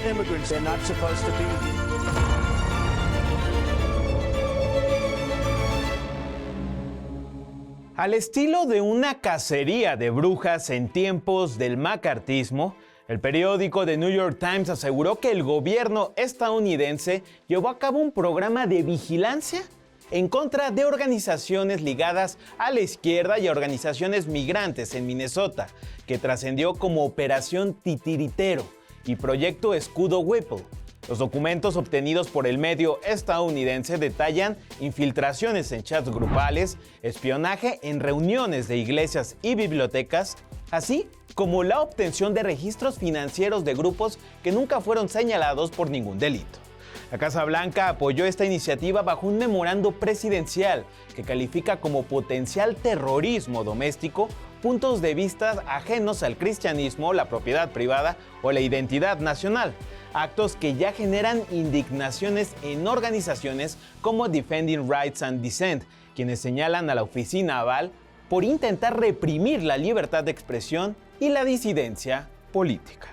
immigrants. They're not supposed to be here. Al estilo de una cacería de brujas en tiempos del macartismo, el periódico The New York Times aseguró que el gobierno estadounidense llevó a cabo un programa de vigilancia en contra de organizaciones ligadas a la izquierda y a organizaciones migrantes en Minnesota, que trascendió como Operación Titiritero y Proyecto Escudo Whipple. Los documentos obtenidos por el medio estadounidense detallan infiltraciones en chats grupales, espionaje en reuniones de iglesias y bibliotecas, así como la obtención de registros financieros de grupos que nunca fueron señalados por ningún delito. La Casa Blanca apoyó esta iniciativa bajo un memorando presidencial que califica como potencial terrorismo doméstico puntos de vista ajenos al cristianismo, la propiedad privada o la identidad nacional, actos que ya generan indignaciones en organizaciones como Defending Rights and Dissent, quienes señalan a la oficina Aval por intentar reprimir la libertad de expresión y la disidencia política.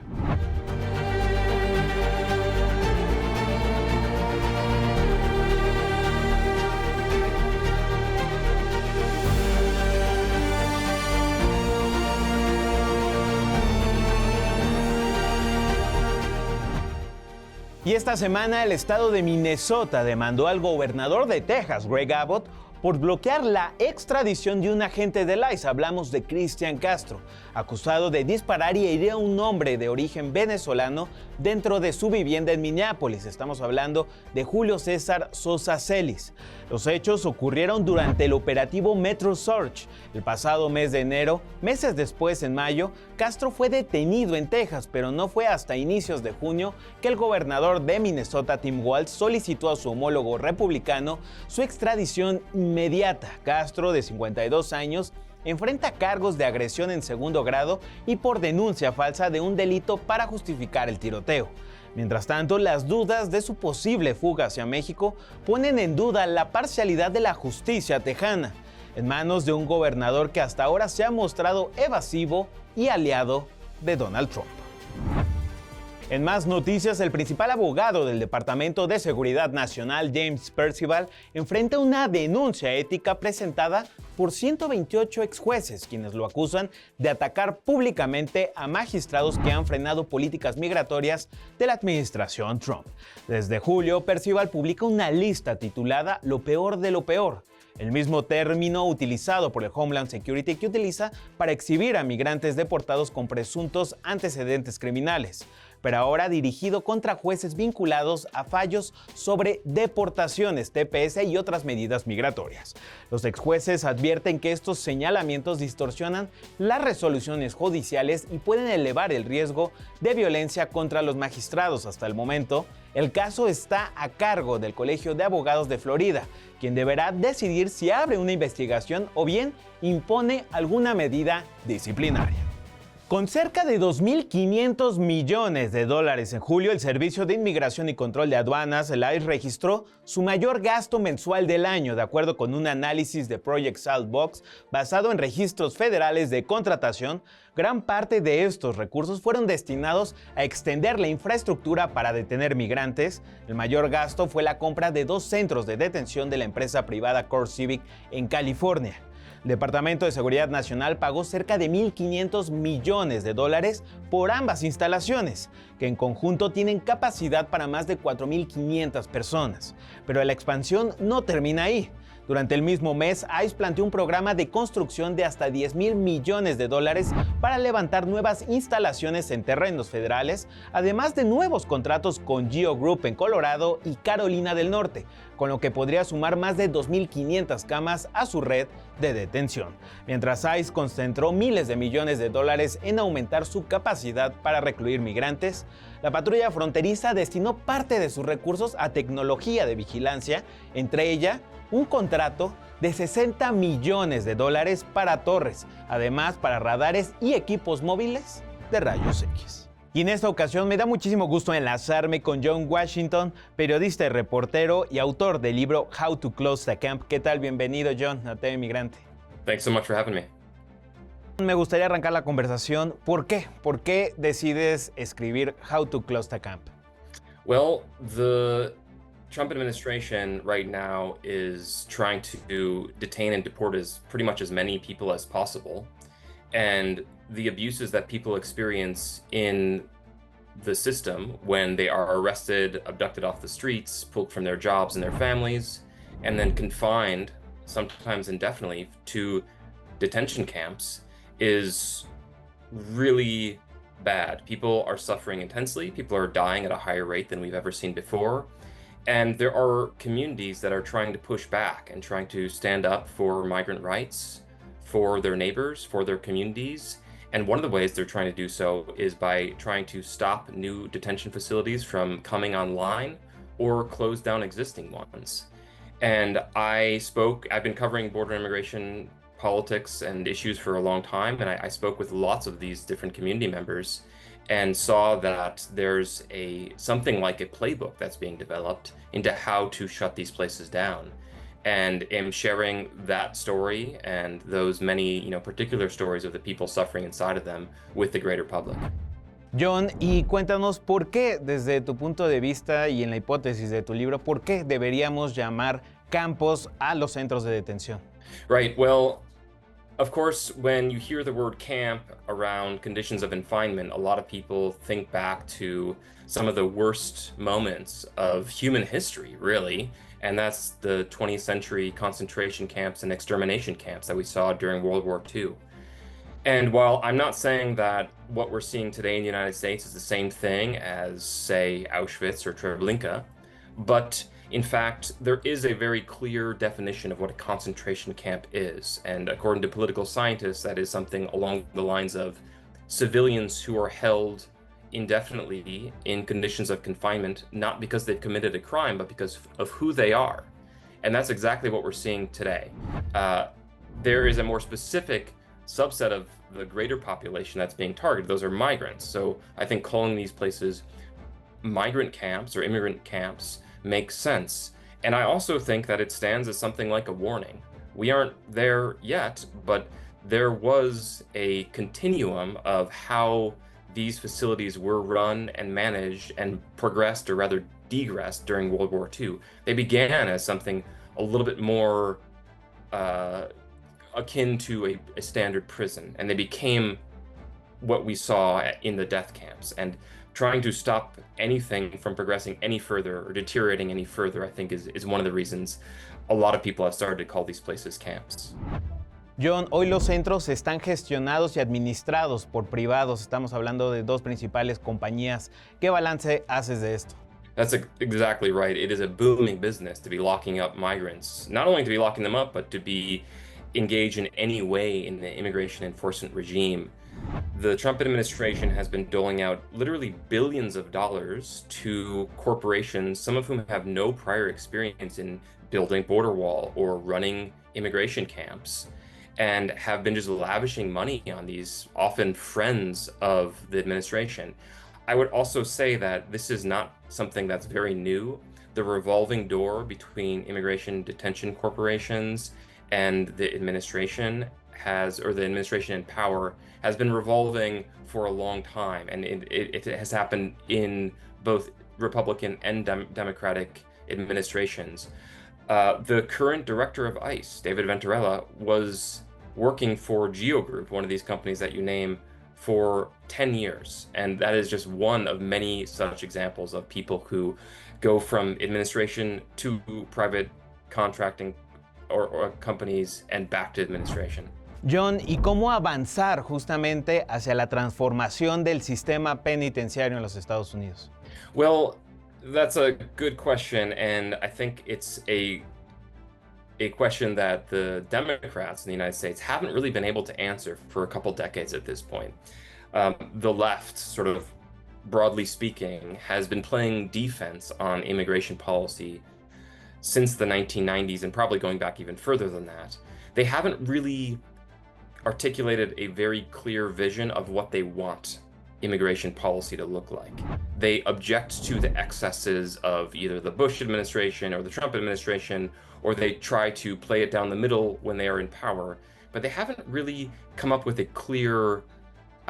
Y esta semana el estado de Minnesota demandó al gobernador de Texas, Greg Abbott, por bloquear la extradición de un agente del ICE. Hablamos de Cristian Castro, acusado de disparar y herir a un hombre de origen venezolano dentro de su vivienda en Minneapolis. Estamos hablando de Julio César Sosa Celis. Los hechos ocurrieron durante el operativo Metro Search. El pasado mes de enero, meses después, en mayo, Castro fue detenido en Texas, pero no fue hasta inicios de junio que el gobernador de Minnesota, Tim Walz, solicitó a su homólogo republicano su extradición inmediata. Castro, de 52 años, enfrenta cargos de agresión en segundo grado y por denuncia falsa de un delito para justificar el tiroteo. Mientras tanto, las dudas de su posible fuga hacia México ponen en duda la parcialidad de la justicia tejana, en manos de un gobernador que hasta ahora se ha mostrado evasivo y aliado de Donald Trump. En más noticias, el principal abogado del Departamento de Seguridad Nacional, James Percival, enfrenta una denuncia ética presentada por 128 exjueces, quienes lo acusan de atacar públicamente a magistrados que han frenado políticas migratorias de la administración Trump. Desde julio, Percival publica una lista titulada Lo peor de lo peor, el mismo término utilizado por el Homeland Security que utiliza para exhibir a migrantes deportados con presuntos antecedentes criminales, pero ahora dirigido contra jueces vinculados a fallos sobre deportaciones, TPS y otras medidas migratorias. Los exjueces advierten que estos señalamientos distorsionan las resoluciones judiciales y pueden elevar el riesgo de violencia contra los magistrados. Hasta el momento, el caso está a cargo del Colegio de Abogados de Florida, quien deberá decidir si abre una investigación o bien impone alguna medida disciplinaria. Con cerca de 2.500 millones de dólares en julio, el Servicio de Inmigración y Control de Aduanas, el ICE, registró su mayor gasto mensual del año, de acuerdo con un análisis de Project Saltbox basado en registros federales de contratación. Gran parte de estos recursos fueron destinados a extender la infraestructura para detener migrantes. El mayor gasto fue la compra de 2 centros de detención de la empresa privada CoreCivic en California. El Departamento de Seguridad Nacional pagó cerca de 1.500 millones de dólares por ambas instalaciones, que en conjunto tienen capacidad para más de 4.500 personas. Pero la expansión no termina ahí. Durante el mismo mes, ICE planteó un programa de construcción de hasta 10.000 millones de dólares para levantar nuevas instalaciones en terrenos federales, además de nuevos contratos con Geo Group en Colorado y Carolina del Norte, con lo que podría sumar más de 2.500 camas a su red de detención. Mientras ICE concentró miles de millones de dólares en aumentar su capacidad para recluir migrantes, la patrulla fronteriza destinó parte de sus recursos a tecnología de vigilancia, entre ella un contrato de 60 millones de dólares para torres, además para radares y equipos móviles de rayos X. Y en esta ocasión me da muchísimo gusto enlazarme con John Washington, periodista y reportero y autor del libro How to Close the Camp. ¿Qué tal? Bienvenido, John, a TV Migrante. Thanks so much for having me. Me gustaría arrancar la conversación. ¿Por qué? ¿Por qué decides escribir How to Close the Camp? Well, the Trump administration right now is trying to detain and deport pretty much as many people as possible. And the abuses that people experience in the system when they are arrested, abducted off the streets, pulled from their jobs and their families, and then confined, sometimes indefinitely, to detention camps is really bad. People are suffering intensely. People are dying at a higher rate than we've ever seen before. And there are communities that are trying to push back and trying to stand up for migrant rights, for their neighbors, for their communities. And one of the ways they're trying to do so is by trying to stop new detention facilities from coming online or close down existing ones. And I've been covering border immigration politics and issues for a long time, and I spoke with lots of these different community members and saw that there's something like a playbook that's being developed into how to shut these places down. And am sharing that story and those many, particular stories of the people suffering inside of them with the greater public. John, y cuéntanos por qué, desde tu punto de vista y en la hipótesis de tu libro, por qué deberíamos llamar campos a los centros de detención. Right. Well, of course, when you hear the word camp around conditions of confinement, a lot of people think back to some of the worst moments of human history, really. And that's the 20th century concentration camps and extermination camps that we saw during World War II. And while I'm not saying that what we're seeing today in the United States is the same thing as, say, Auschwitz or Treblinka, but in fact, there is a very clear definition of what a concentration camp is. And according to political scientists, that is something along the lines of civilians who are held indefinitely in conditions of confinement, not because they've committed a crime, but because of who they are. And that's exactly what we're seeing today. There is a more specific subset of the greater population that's being targeted. Those are migrants. So I think calling these places migrant camps or immigrant camps makes sense. And I also think that it stands as something like a warning. We aren't there yet, but there was a continuum of how these facilities were run and managed and progressed, or rather degressed, during World War II. They began as something a little bit more akin to a standard prison, and they became what we saw in the death camps. And trying to stop anything from progressing any further or deteriorating any further, I think is one of the reasons a lot of people have started to call these places camps. John, hoy los centros están gestionados y administrados por privados. Estamos hablando de dos principales compañías. ¿Qué balance haces de esto? That's exactly right. It is a booming business to be locking up migrants. Not only to be locking them up, but to be engaged in any way in the immigration enforcement regime. The Trump administration has been doling out literally billions of dollars to corporations, some of whom have no prior experience in building border wall or running immigration camps, and have been just lavishing money on these often friends of the administration. I would also say that this is not something that's very new. The revolving door between immigration detention corporations and the administration the administration in power has been revolving for a long time, and it has happened in both Republican and Democratic administrations. The current director of ICE, David Venturella, was working for Geo Group, one of these companies that you name, for 10 years. And that is just one of many such examples of people who go from administration to private contracting or companies and back to administration. John, ¿y cómo avanzar justamente hacia la transformación del sistema penitenciario en los Estados Unidos? Well, that's a good question, and I think it's a question that the Democrats in the United States haven't really been able to answer for a couple decades at this point. The left, sort of broadly speaking, has been playing defense on immigration policy since the 1990s, and probably going back even further than that. They haven't really articulated a very clear vision of what they want immigration policy to look like. They object to the excesses of either the Bush administration or the Trump administration, or they try to play it down the middle when they are in power, but they haven't really come up with a clear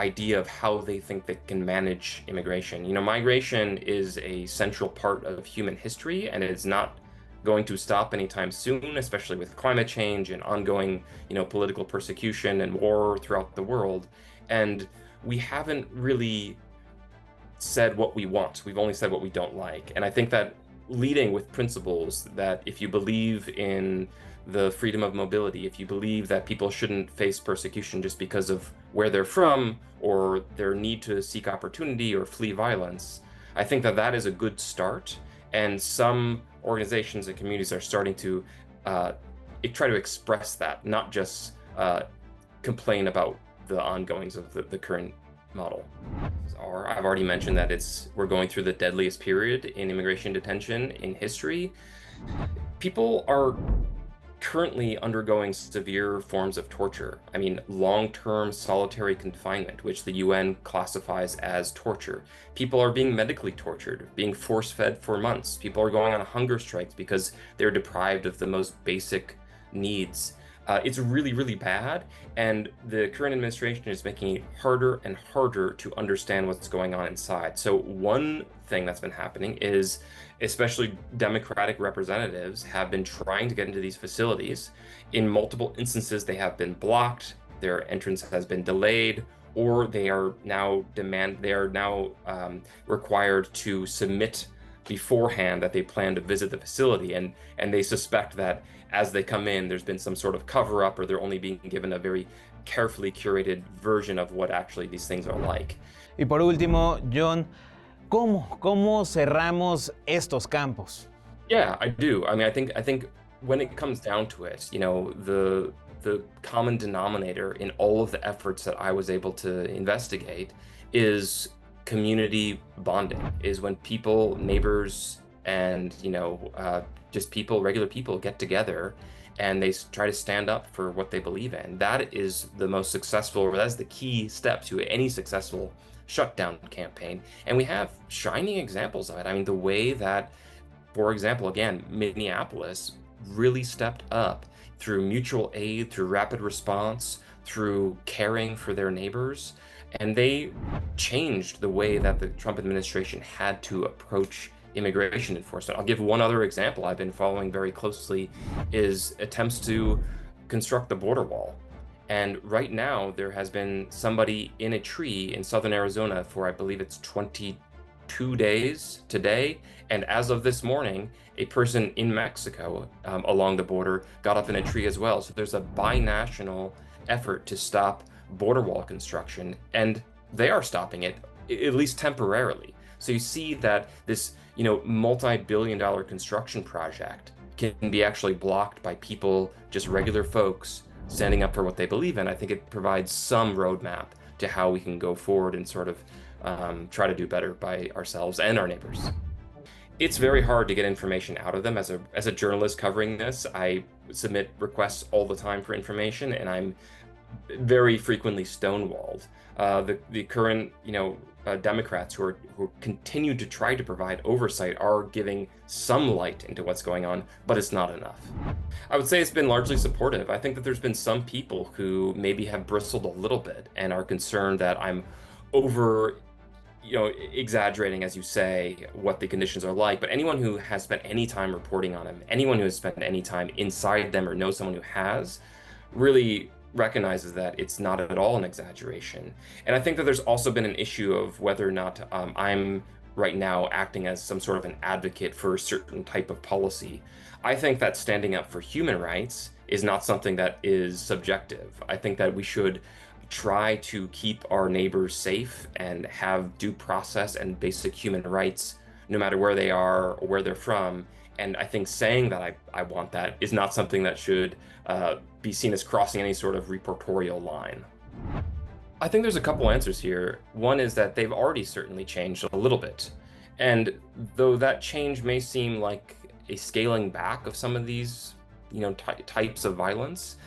idea of how they think they can manage immigration. You know, migration is a central part of human history, and it's not going to stop anytime soon, especially with climate change and ongoing, you know, political persecution and war throughout the world. And we haven't really said what we want. We've only said what we don't like. And I think that leading with principles that if you believe in the freedom of mobility, if you believe that people shouldn't face persecution just because of where they're from or their need to seek opportunity or flee violence, I think that that is a good start. And some organizations and communities are starting to try to express that, not just complain about the ongoings of the current model. I've already mentioned that we're going through the deadliest period in immigration detention in history. People are currently undergoing severe forms of torture. I mean, long-term solitary confinement, which the UN classifies as torture. People are being medically tortured, being force-fed for months. People are going on hunger strikes because they're deprived of the most basic needs. It's really, really bad, and the current administration is making it harder and harder to understand what's going on inside. So one thing that's been happening is, especially Democratic representatives have been trying to get into these facilities. In multiple instances, they have been blocked, their entrance has been delayed, or they are now required to submit beforehand that they plan to visit the facility, and they suspect that as they come in, there's been some sort of cover-up, or they're only being given a very carefully curated version of what actually these things are like. Y por último, John, ¿cómo cerramos estos campos? Yeah, I do. I mean, I think when it comes down to it, you know, the common denominator in all of the efforts that I was able to investigate is community bonding, is when people, neighbors, and, you know, just people, regular people get together and they try to stand up for what they believe in. That is the most successful, or that's the key step to any successful shutdown campaign. And we have shining examples of it. I mean, the way that, for example, again, Minneapolis really stepped up through mutual aid, through rapid response, through caring for their neighbors. And they changed the way that the Trump administration had to approach immigration enforcement. I'll give one other example I've been following very closely is attempts to construct the border wall. And right now there has been somebody in a tree in southern Arizona for, I believe it's 22 days today. And as of this morning, a person in Mexico along the border got up in a tree as well. So there's a binational effort to stop border wall construction, and they are stopping it, at least temporarily. So you see that this, you know, multi-billion-dollar construction project can be actually blocked by people, just regular folks, standing up for what they believe in. I think it provides some roadmap to how we can go forward and sort of try to do better by ourselves and our neighbors. It's very hard to get information out of them. As a journalist covering this, I submit requests all the time for information, and I'm very frequently stonewalled. The current, you know, Democrats who continue to try to provide oversight are giving some light into what's going on, but it's not enough. I would say it's been largely supportive. I think that there's been some people who maybe have bristled a little bit and are concerned that I'm over, you know, exaggerating, as you say, what the conditions are like. But anyone who has spent any time reporting on them, anyone who has spent any time inside them or knows someone who has, really recognizes that it's not at all an exaggeration. And I think that there's also been an issue of whether or not I'm right now acting as some sort of an advocate for a certain type of policy. I think that standing up for human rights is not something that is subjective. I think that we should try to keep our neighbors safe and have due process and basic human rights, no matter where they are or where they're from. And I think saying that I want that is not something that should be seen as crossing any sort of reportorial line. I think there's a couple answers here. One is that they've already certainly changed a little bit. And though that change may seem like a scaling back of some of these, you know, types of violence,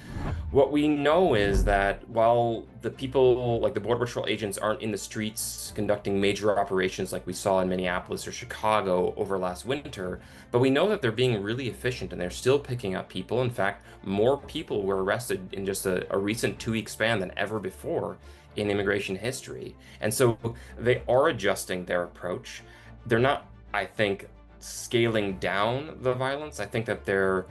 what we know is that while the people, like the Border Patrol agents, aren't in the streets conducting major operations like we saw in Minneapolis or Chicago over last winter, but we know that they're being really efficient and they're still picking up people. In fact, more people were arrested in just a recent 2-week span than ever before in immigration history. And so they are adjusting their approach. They're not, I think, scaling down the violence. I think that they're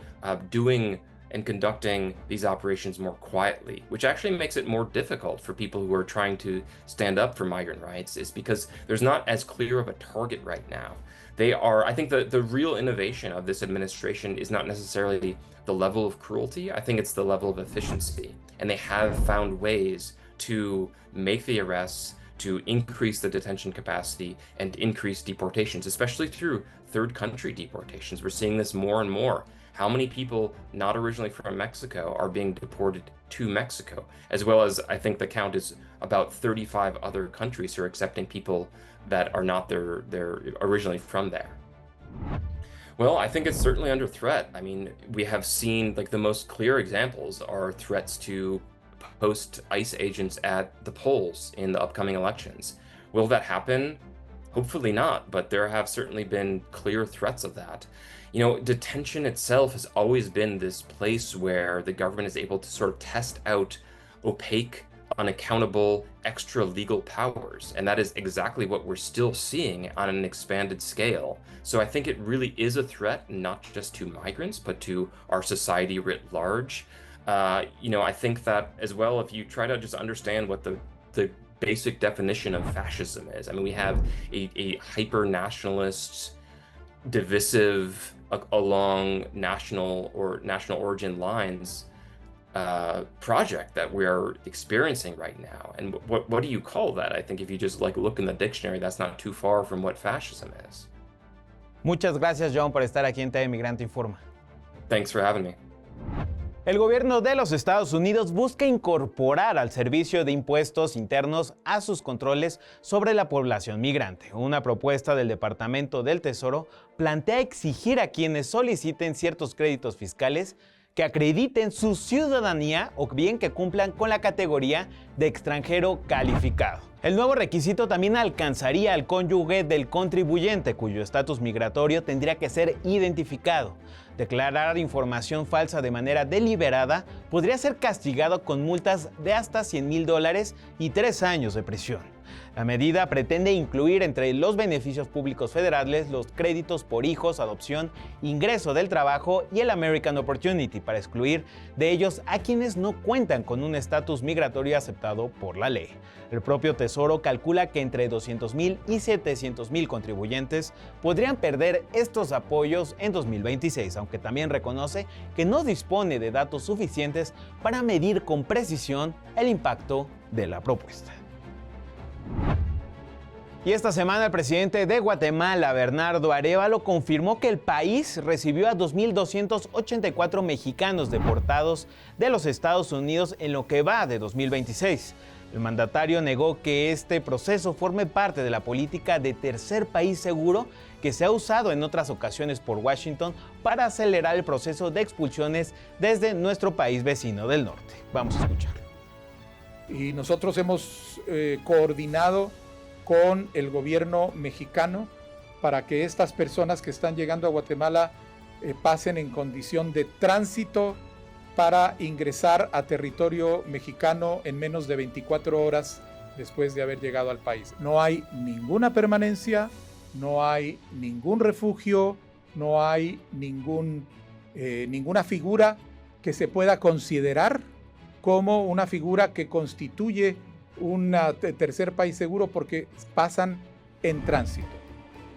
doing and conducting these operations more quietly, which actually makes it more difficult for people who are trying to stand up for migrant rights, is because there's not as clear of a target right now. I think the real innovation of this administration is not necessarily the level of cruelty. I think it's the level of efficiency. And they have found ways to make the arrests, to increase the detention capacity, and increase deportations, especially through third country deportations. We're seeing this more and more. How many people not originally from Mexico are being deported to Mexico, as well as I think the count is about 35 other countries who are accepting people that are not they're originally from there. Well, I think it's certainly under threat. I mean, we have seen, like, the most clear examples are threats to post ICE agents at the polls in the upcoming elections. Will that happen? Hopefully not, but there have certainly been clear threats of that. You know, detention itself has always been this place where the government is able to sort of test out opaque, unaccountable, extra legal powers. And that is exactly what we're still seeing on an expanded scale. So I think it really is a threat, not just to migrants, but to our society writ large. You know, I think that as well, if you try to just understand what the basic definition of fascism is. I mean, we have a hyper-nationalist, divisive, along national origin lines project that we're experiencing right now. And what do you call that? I think if you just look in the dictionary, that's not too far from what fascism is. Muchas gracias, John, por estar aquí en TV Migrante Informa. Thanks for having me. El gobierno de los Estados Unidos busca incorporar al Servicio de Impuestos Internos a sus controles sobre la población migrante. Una propuesta del Departamento del Tesoro plantea exigir a quienes soliciten ciertos créditos fiscales que acrediten su ciudadanía o bien que cumplan con la categoría de extranjero calificado. El nuevo requisito también alcanzaría al cónyuge del contribuyente, cuyo estatus migratorio tendría que ser identificado. Declarar información falsa de manera deliberada podría ser castigado con multas de hasta $100,000 y 3 años de prisión. La medida pretende incluir entre los beneficios públicos federales los créditos por hijos, adopción, ingreso del trabajo y el American Opportunity, para excluir de ellos a quienes no cuentan con un estatus migratorio aceptado por la ley. El propio Tesoro calcula que entre 200,000 y 700,000 contribuyentes podrían perder estos apoyos en 2026, aunque también reconoce que no dispone de datos suficientes para medir con precisión el impacto de la propuesta. Y esta semana el presidente de Guatemala, Bernardo Arévalo, confirmó que el país recibió a 2,284 mexicanos deportados de los Estados Unidos en lo que va de 2026. El mandatario negó que este proceso forme parte de la política de tercer país seguro que se ha usado en otras ocasiones por Washington para acelerar el proceso de expulsiones desde nuestro país vecino del norte. Vamos a escucharlo. Y nosotros hemos coordinado con el gobierno mexicano para que estas personas que están llegando a Guatemala pasen en condición de tránsito para ingresar a territorio mexicano en menos de 24 horas después de haber llegado al país. No hay ninguna permanencia, no hay ningún refugio, no hay ninguna figura que se pueda considerar como una figura que constituye un tercer país seguro, porque pasan en tránsito.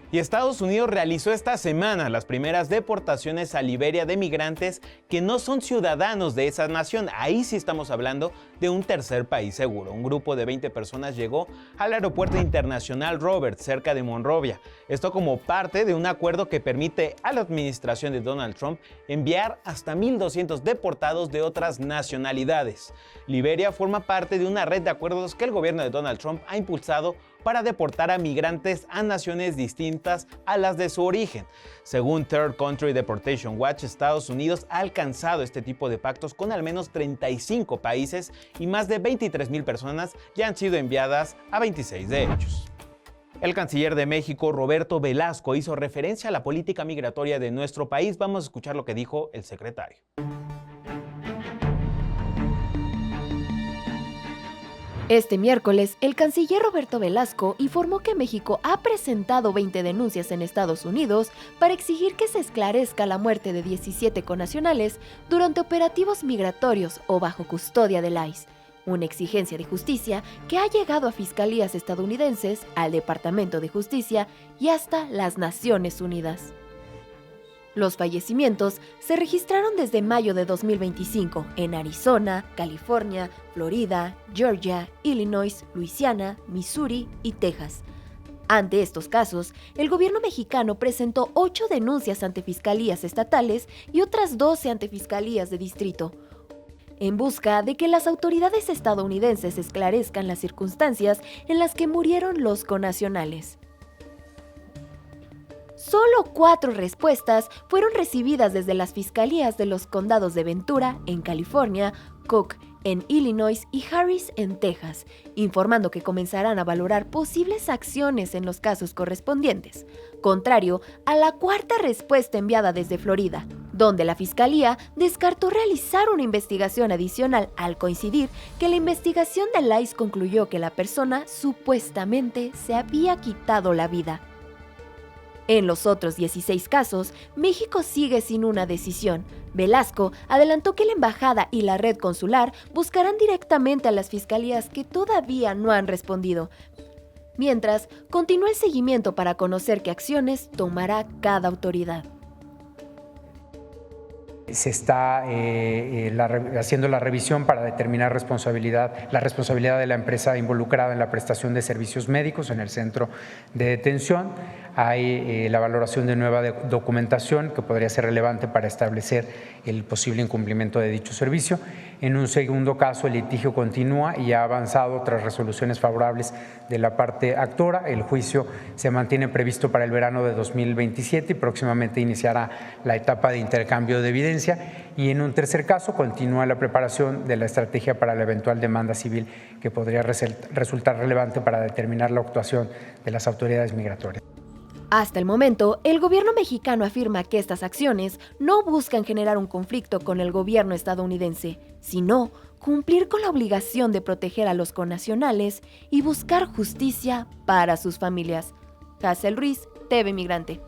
Y Estados Unidos realizó esta semana las primeras deportaciones a Liberia de migrantes que no son ciudadanos de esa nación. Ahí sí estamos hablando de un tercer país seguro. Un grupo de 20 personas llegó al aeropuerto internacional Robert, cerca de Monrovia. Esto como parte de un acuerdo que permite a la administración de Donald Trump enviar hasta 1,200 deportados de otras nacionalidades. Liberia forma parte de una red de acuerdos que el gobierno de Donald Trump ha impulsado para deportar a migrantes a naciones distintas a las de su origen. Según Third Country Deportation Watch, Estados Unidos ha alcanzado este tipo de pactos con al menos 35 países y más de 23,000 personas ya han sido enviadas a 26 de ellos. El canciller de México, Roberto Velasco, hizo referencia a la política migratoria de nuestro país. Vamos a escuchar lo que dijo el secretario. Este miércoles, el canciller Roberto Velasco informó que México ha presentado 20 denuncias en Estados Unidos para exigir que se esclarezca la muerte de 17 connacionales durante operativos migratorios o bajo custodia del ICE, una exigencia de justicia que ha llegado a fiscalías estadounidenses, al Departamento de Justicia y hasta las Naciones Unidas. Los fallecimientos se registraron desde mayo de 2025 en Arizona, California, Florida, Georgia, Illinois, Luisiana, Missouri y Texas. Ante estos casos, el gobierno mexicano presentó 8 denuncias ante fiscalías estatales y otras 12 ante fiscalías de distrito, en busca de que las autoridades estadounidenses esclarezcan las circunstancias en las que murieron los connacionales. Solo 4 respuestas fueron recibidas desde las fiscalías de los condados de Ventura, en California, Cook, en Illinois y Harris, en Texas, informando que comenzarán a valorar posibles acciones en los casos correspondientes, contrario a la 4ª respuesta enviada desde Florida, donde la fiscalía descartó realizar una investigación adicional al coincidir que la investigación del ICE concluyó que la persona supuestamente se había quitado la vida. En los otros 16 casos, México sigue sin una decisión. Velasco adelantó que la embajada y la red consular buscarán directamente a las fiscalías que todavía no han respondido, mientras continúa el seguimiento para conocer qué acciones tomará cada autoridad. Se está haciendo la revisión para determinar la responsabilidad de la empresa involucrada en la prestación de servicios médicos en el centro de detención. Hay la valoración de nueva documentación que podría ser relevante para establecer el posible incumplimiento de dicho servicio. En un segundo caso, el litigio continúa y ha avanzado tras resoluciones favorables de la parte actora. El juicio se mantiene previsto para el verano de 2027 y próximamente iniciará la etapa de intercambio de evidencia. Y en un tercer caso, continúa la preparación de la estrategia para la eventual demanda civil que podría resultar relevante para determinar la actuación de las autoridades migratorias. Hasta el momento, el gobierno mexicano afirma que estas acciones no buscan generar un conflicto con el gobierno estadounidense, sino cumplir con la obligación de proteger a los connacionales y buscar justicia para sus familias. Hazel Ruiz, TV Migrante.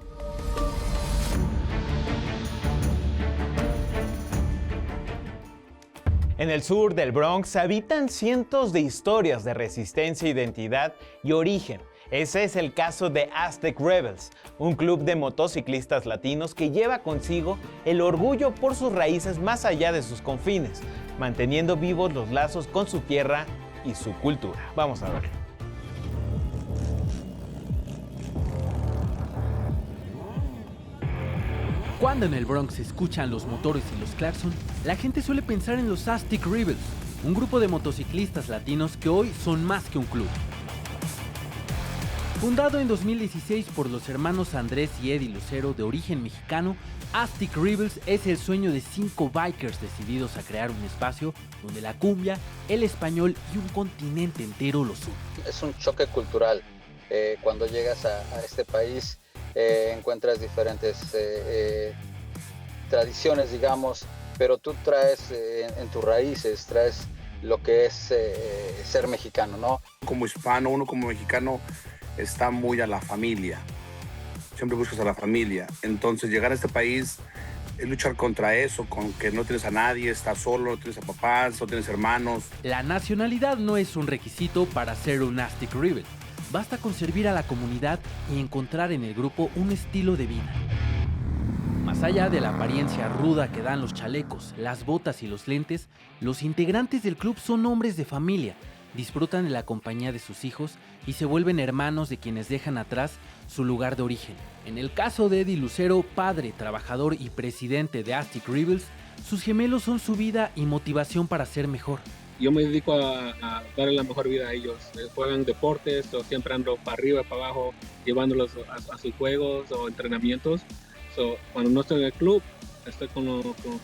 En el sur del Bronx habitan cientos de historias de resistencia, identidad y origen. Ese es el caso de Aztec Rebels, un club de motociclistas latinos que lleva consigo el orgullo por sus raíces más allá de sus confines, manteniendo vivos los lazos con su tierra y su cultura. Vamos a ver. Cuando en el Bronx se escuchan los motores y los claxon, la gente suele pensar en los Aztec Rebels, un grupo de motociclistas latinos que hoy son más que un club. Fundado en 2016 por los hermanos Andrés y Eddie Lucero de origen mexicano, Aztec Rebels es el sueño de 5 bikers decididos a crear un espacio donde la cumbia, el español y un continente entero los unen. Es un choque cultural. Cuando llegas a este país encuentras diferentes tradiciones, digamos, pero tú traes en tus raíces, traes lo que es ser mexicano, ¿no? Como hispano, uno como mexicano está muy a la familia, siempre buscas a la familia, entonces llegar a este país es luchar contra eso, con que no tienes a nadie, estás solo, no tienes a papás, no tienes hermanos. La nacionalidad no es un requisito para ser un Aztec Rebel, basta con servir a la comunidad y encontrar en el grupo un estilo de vida. Más allá de la apariencia ruda que dan los chalecos, las botas y los lentes, los integrantes del club son hombres de familia, disfrutan de la compañía de sus hijos y se vuelven hermanos de quienes dejan atrás su lugar de origen. En el caso de Eddie Lucero, padre, trabajador y presidente de Aztec Rebels, sus gemelos son su vida y motivación para ser mejor. Yo me dedico a darle la mejor vida a ellos. Juegan deportes, o siempre ando para arriba, para abajo, llevándolos a sus juegos o entrenamientos. Cuando no estoy en el club, estoy con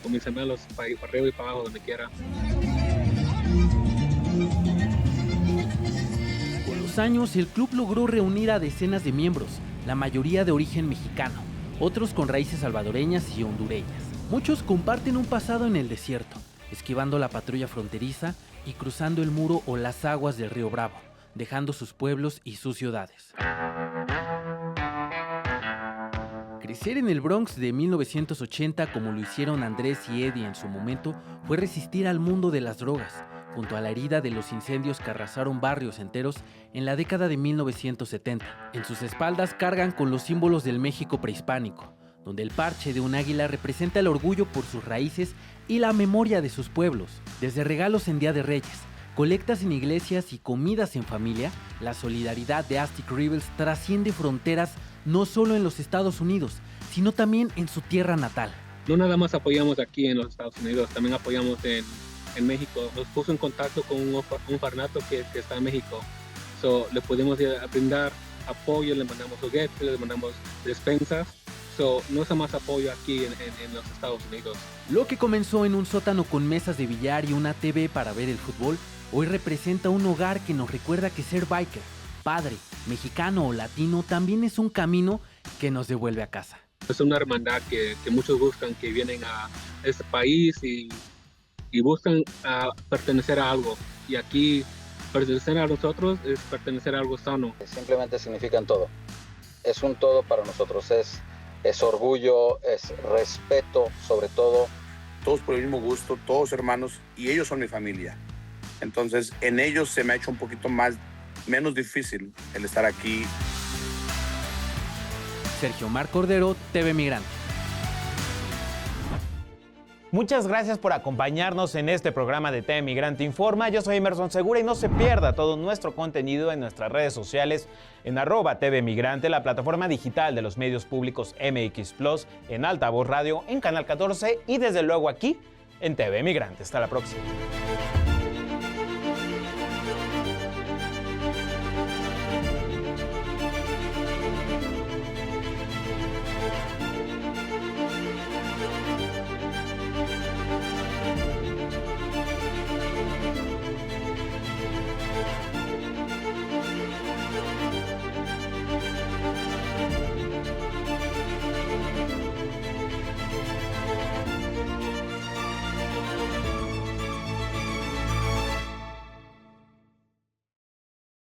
mis gemelos para ir para arriba y para abajo, donde quiera. Con los años, el club logró reunir a decenas de miembros, la mayoría de origen mexicano, otros con raíces salvadoreñas y hondureñas. Muchos comparten un pasado en el desierto, esquivando la patrulla fronteriza y cruzando el muro o las aguas del río Bravo, dejando sus pueblos y sus ciudades. Crecer en el Bronx de 1980, como lo hicieron Andrés y Eddie en su momento, fue resistir al mundo de las drogas, junto a la herida de los incendios que arrasaron barrios enteros en la década de 1970. En sus espaldas cargan con los símbolos del México prehispánico, donde el parche de un águila representa el orgullo por sus raíces y la memoria de sus pueblos. Desde regalos en Día de Reyes, colectas en iglesias y comidas en familia, la solidaridad de Aztec Rebels trasciende fronteras no solo en los Estados Unidos, sino también en su tierra natal. No nada más apoyamos aquí en los Estados Unidos, también apoyamos en México. Nos puso en contacto con un orfanato que está en México. Le pudimos brindar apoyo, le mandamos juguetes, le mandamos despensas. No es más apoyo aquí en los Estados Unidos. Lo que comenzó en un sótano con mesas de billar y una TV para ver el fútbol, hoy representa un hogar que nos recuerda que ser biker, padre, mexicano o latino también es un camino que nos devuelve a casa. Es una hermandad que muchos buscan, que vienen a este país y buscan pertenecer a algo. Y aquí pertenecer a nosotros es pertenecer a algo sano. Simplemente significan todo. Es un todo para nosotros. Es orgullo, es respeto, sobre todo. Todos por el mismo gusto, todos hermanos, y ellos son mi familia. Entonces, en ellos se me ha hecho un poquito menos difícil el estar aquí. Sergio Mar Cordero, TV Migrante. Muchas gracias por acompañarnos en este programa de TV Migrante Informa. Yo soy Emerson Segura y no se pierda todo nuestro contenido en nuestras redes sociales en @TV Migrante, la plataforma digital de los medios públicos MX Plus, en Altavoz Radio, en Canal 14 y desde luego aquí en TV Migrante. Hasta la próxima.